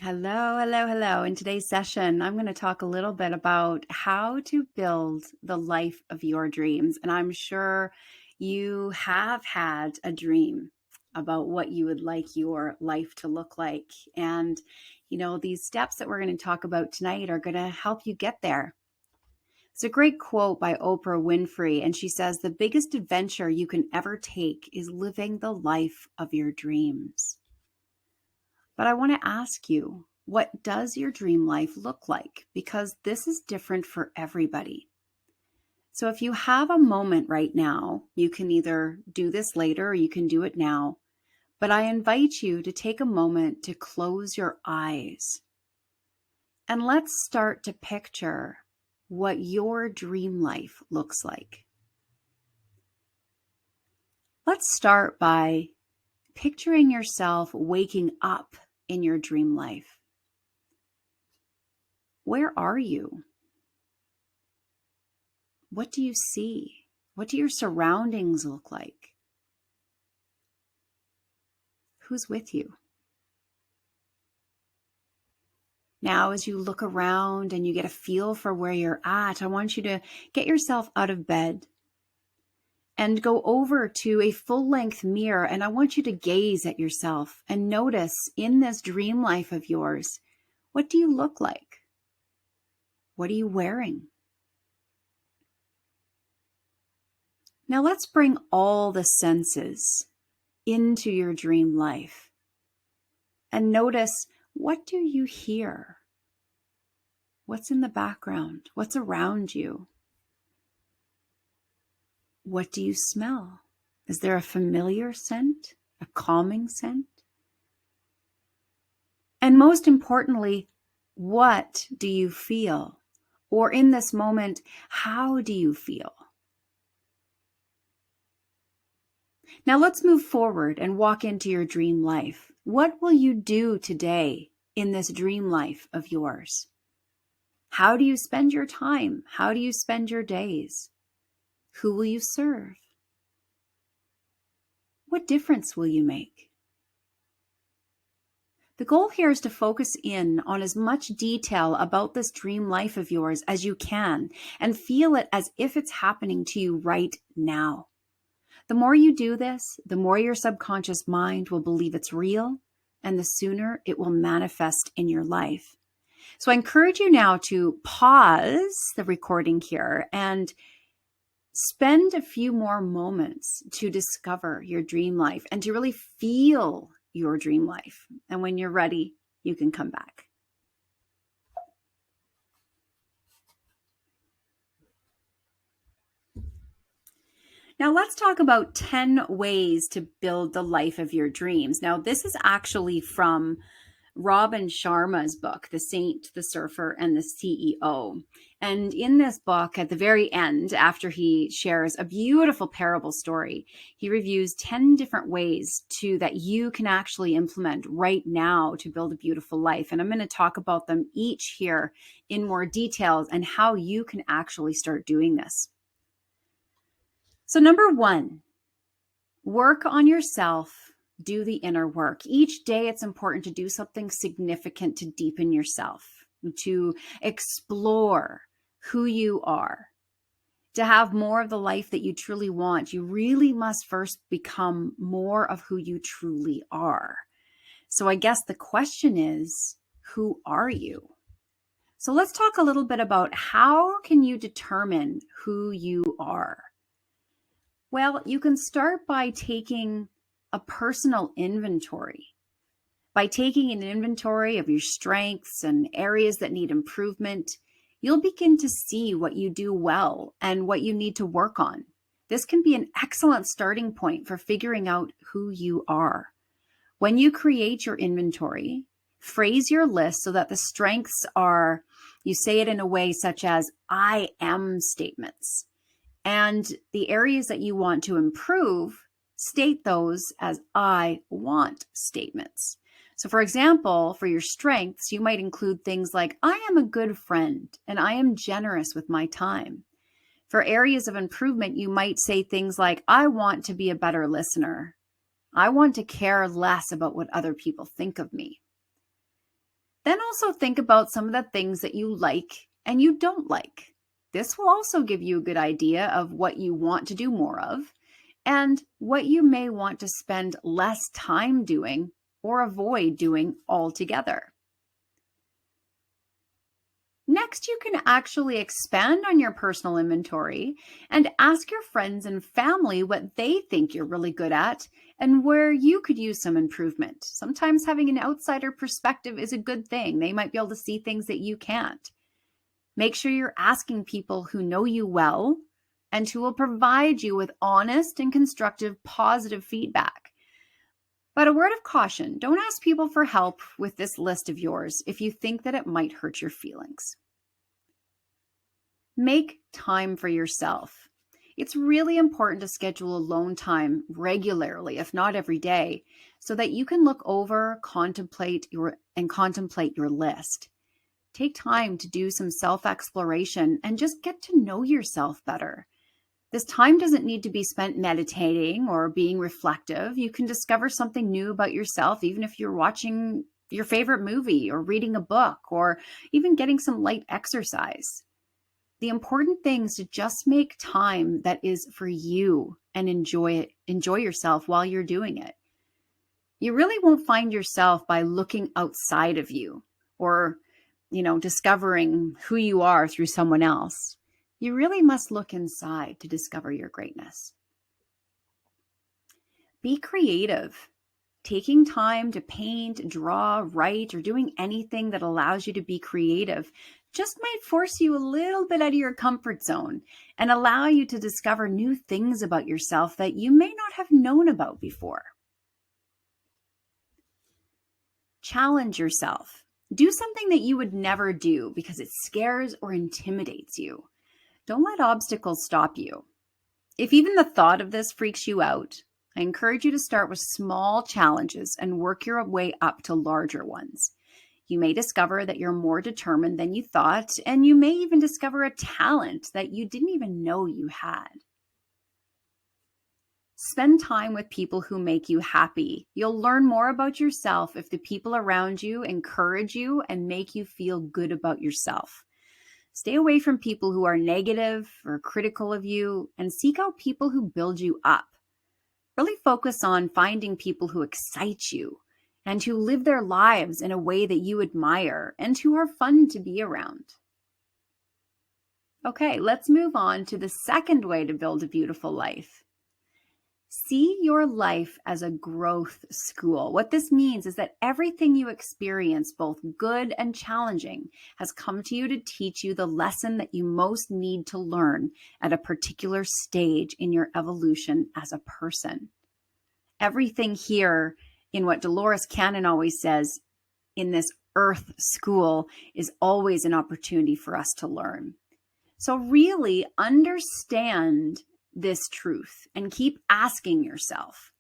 Hello, hello, hello. In today's session, I'm going to talk a little bit about how to build the life of your dreams. And I'm sure you have had a dream about what you would like your life to look like. And, these steps that we're going to talk about tonight are going to help you get there. It's a great quote by Oprah Winfrey. And she says, "The biggest adventure you can ever take is living the life of your dreams." But I want to ask you, what does your dream life look like? Because this is different for everybody. So if you have a moment right now, you can either do this later or you can do it now. But I invite you to take a moment to close your eyes. And let's start to picture what your dream life looks like. Let's start by picturing yourself waking up in your dream life. Where are you? What do you see? What do your surroundings look like? Who's with you? Now, as you look around and you get a feel for where you're at, I want you to get yourself out of bed and go over to a full-length mirror, and I want you to gaze at yourself and notice in this dream life of yours, what do you look like? What are you wearing? Now let's bring all the senses into your dream life and notice, what do you hear? What's in the background? What's around you? What do you smell? Is there a familiar scent? A calming scent? And most importantly, what do you feel? Or in this moment, how do you feel? Now let's move forward and walk into your dream life. What will you do today in this dream life of yours? How do you spend your time? How do you spend your days? Who will you serve? What difference will you make? The goal here is to focus in on as much detail about this dream life of yours as you can and feel it as if it's happening to you right now. The more you do this, the more your subconscious mind will believe it's real, and the sooner it will manifest in your life. So I encourage you now to pause the recording here and spend a few more moments to discover your dream life and to really feel your dream life. And when you're ready, you can come back. Now let's talk about 10 ways to build the life of your dreams. Now this is actually from Robin Sharma's book, The Saint, the Surfer, and the CEO. And in this book, at the very end, after he shares a beautiful parable story, he reviews 10 different ways that you can actually implement right now to build a beautiful life. And I'm going to talk about them each here in more details and how you can actually start doing this. So number 1, work on yourself. Do the inner work. Each day, it's important to do something significant to deepen yourself, to explore who you are. To have more of the life that you truly want, you really must first become more of who you truly are. So I guess the question is, who are you? So let's talk a little bit about how can you determine who you are? Well, you can start by taking a personal inventory. By taking an inventory of your strengths and areas that need improvement, you'll begin to see what you do well and what you need to work on. This can be an excellent starting point for figuring out who you are. When you create your inventory, phrase your list so that the strengths are, you say it in a way such as I am statements. And the areas that you want to improve, state those as I want statements. So for example, for your strengths, you might include things like, I am a good friend and I am generous with my time. For areas of improvement, you might say things like, I want to be a better listener. I want to care less about what other people think of me. Then also think about some of the things that you like and you don't like. This will also give you a good idea of what you want to do more of and what you may want to spend less time doing or avoid doing altogether. Next, you can actually expand on your personal inventory and ask your friends and family what they think you're really good at and where you could use some improvement. Sometimes having an outsider perspective is a good thing. They might be able to see things that you can't. Make sure you're asking people who know you well and who will provide you with honest and constructive positive feedback. But a word of caution, don't ask people for help with this list of yours if you think that it might hurt your feelings. Make time for yourself. It's really important to schedule alone time regularly, if not every day, so that you can look over, contemplate your list. Take time to do some self-exploration and just get to know yourself better. This time doesn't need to be spent meditating or being reflective. You can discover something new about yourself, even if you're watching your favorite movie or reading a book or even getting some light exercise. The important thing is to just make time that is for you and enjoy it. Enjoy yourself while you're doing it. You really won't find yourself by looking outside of you or, discovering who you are through someone else. You really must look inside to discover your greatness. Be creative. Taking time to paint, draw, write, or doing anything that allows you to be creative just might force you a little bit out of your comfort zone and allow you to discover new things about yourself that you may not have known about before. Challenge yourself. Do something that you would never do because it scares or intimidates you. Don't let obstacles stop you. If even the thought of this freaks you out, I encourage you to start with small challenges and work your way up to larger ones. You may discover that you're more determined than you thought, and you may even discover a talent that you didn't even know you had. Spend time with people who make you happy. You'll learn more about yourself if the people around you encourage you and make you feel good about yourself. Stay away from people who are negative or critical of you and seek out people who build you up. Really focus on finding people who excite you and who live their lives in a way that you admire and who are fun to be around. Okay, let's move on to the second way to build a beautiful life. See your life as a growth school. What this means is that everything you experience, both good and challenging, has come to you to teach you the lesson that you most need to learn at a particular stage in your evolution as a person. Everything here in what Dolores Cannon always says in this earth school is always an opportunity for us to learn. So really understand this truth and keep asking yourself,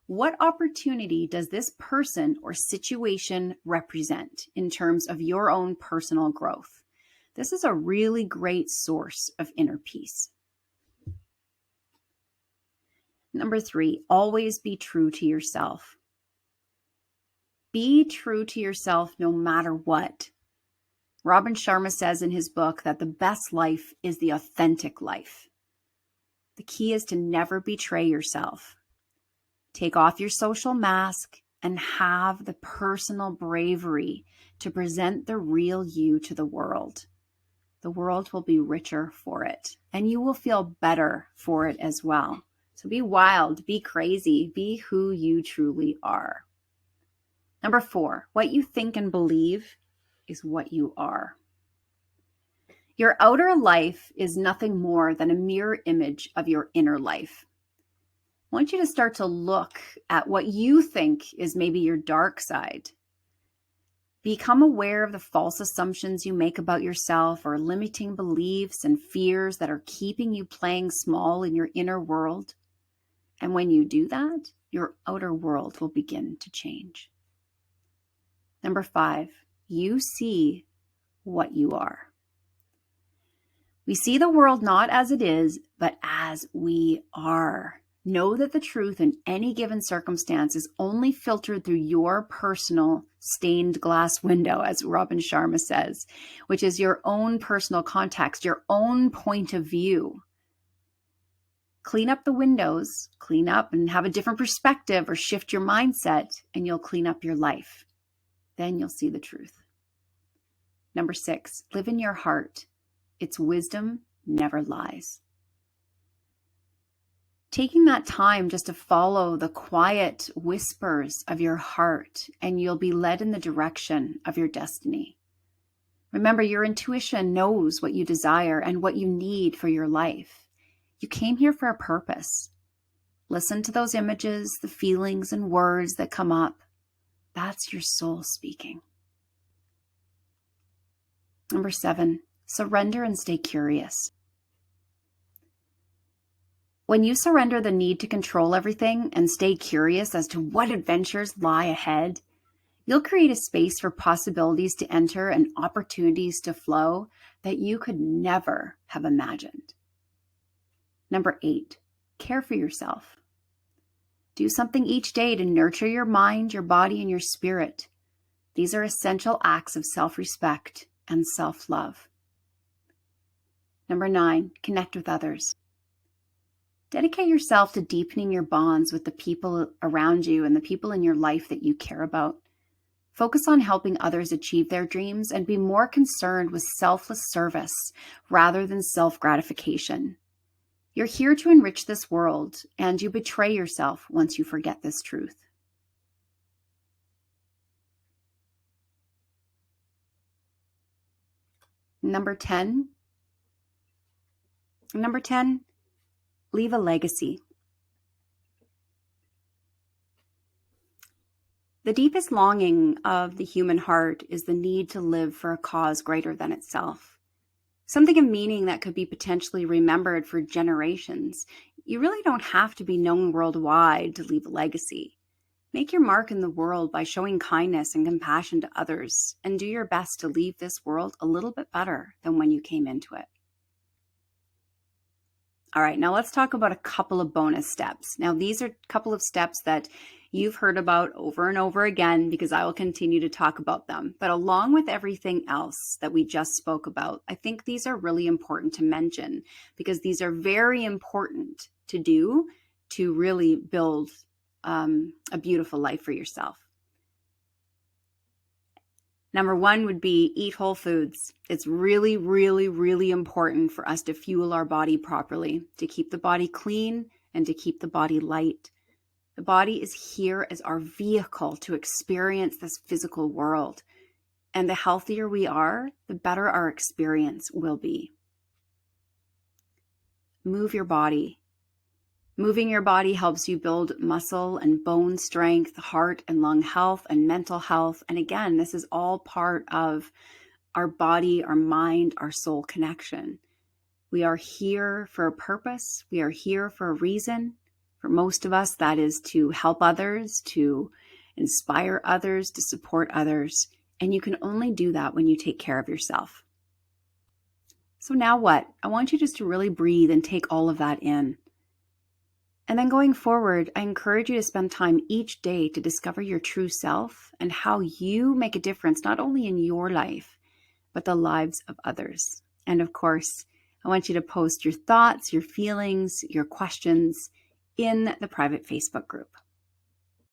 what opportunity does this person or situation represent in terms of your own personal growth? This is a really great source of inner peace. Number 3, always be true to yourself. Be true to yourself no matter what. Robin Sharma says in his book that the best life is the authentic life. The key is to never betray yourself. Take off your social mask and have the personal bravery to present the real you to the world. The world will be richer for it, and you will feel better for it as well. So be wild, be crazy, be who you truly are. Number 4, what you think and believe is what you are. Your outer life is nothing more than a mirror image of your inner life. I want you to start to look at what you think is maybe your dark side. Become aware of the false assumptions you make about yourself or limiting beliefs and fears that are keeping you playing small in your inner world. And when you do that, your outer world will begin to change. Number 5, you see what you are. We see the world not as it is, but as we are. Know that the truth in any given circumstance is only filtered through your personal stained glass window, as Robin Sharma says, which is your own personal context, your own point of view. Clean up the windows, clean up and have a different perspective or shift your mindset, and you'll clean up your life. Then you'll see the truth. Number 6, live in your heart. Its wisdom never lies. Taking that time just to follow the quiet whispers of your heart, and you'll be led in the direction of your destiny. Remember, your intuition knows what you desire and what you need for your life. You came here for a purpose. Listen to those images, the feelings and words that come up. That's your soul speaking. Number 7, surrender and stay curious. When you surrender the need to control everything and stay curious as to what adventures lie ahead, you'll create a space for possibilities to enter and opportunities to flow that you could never have imagined. Number 8, care for yourself. Do something each day to nurture your mind, your body, and your spirit. These are essential acts of self-respect and self-love. Number 9, connect with others. Dedicate yourself to deepening your bonds with the people around you and the people in your life that you care about. Focus on helping others achieve their dreams and be more concerned with selfless service rather than self-gratification. You're here to enrich this world, and you betray yourself once you forget this truth. Number 10, leave a legacy. The deepest longing of the human heart is the need to live for a cause greater than itself. Something of meaning that could be potentially remembered for generations. You really don't have to be known worldwide to leave a legacy. Make your mark in the world by showing kindness and compassion to others, and do your best to leave this world a little bit better than when you came into it. All right, now let's talk about a couple of bonus steps. Now, these are a couple of steps that you've heard about over and over again because I will continue to talk about them. But along with everything else that we just spoke about, I think these are really important to mention because these are very important to do to really build a beautiful life for yourself. Number 1 would be eat whole foods. It's really, really, really important for us to fuel our body properly, to keep the body clean and to keep the body light. The body is here as our vehicle to experience this physical world. And the healthier we are, the better our experience will be. Move your body. Moving your body helps you build muscle and bone strength, heart and lung health, and mental health. And again, this is all part of our body, our mind, our soul connection. We are here for a purpose. We are here for a reason. For most of us, that is to help others, to inspire others, to support others. And you can only do that when you take care of yourself. So now what? I want you just to really breathe and take all of that in. And then going forward, I encourage you to spend time each day to discover your true self and how you make a difference, not only in your life, but the lives of others. And of course, I want you to post your thoughts, your feelings, your questions in the private Facebook group.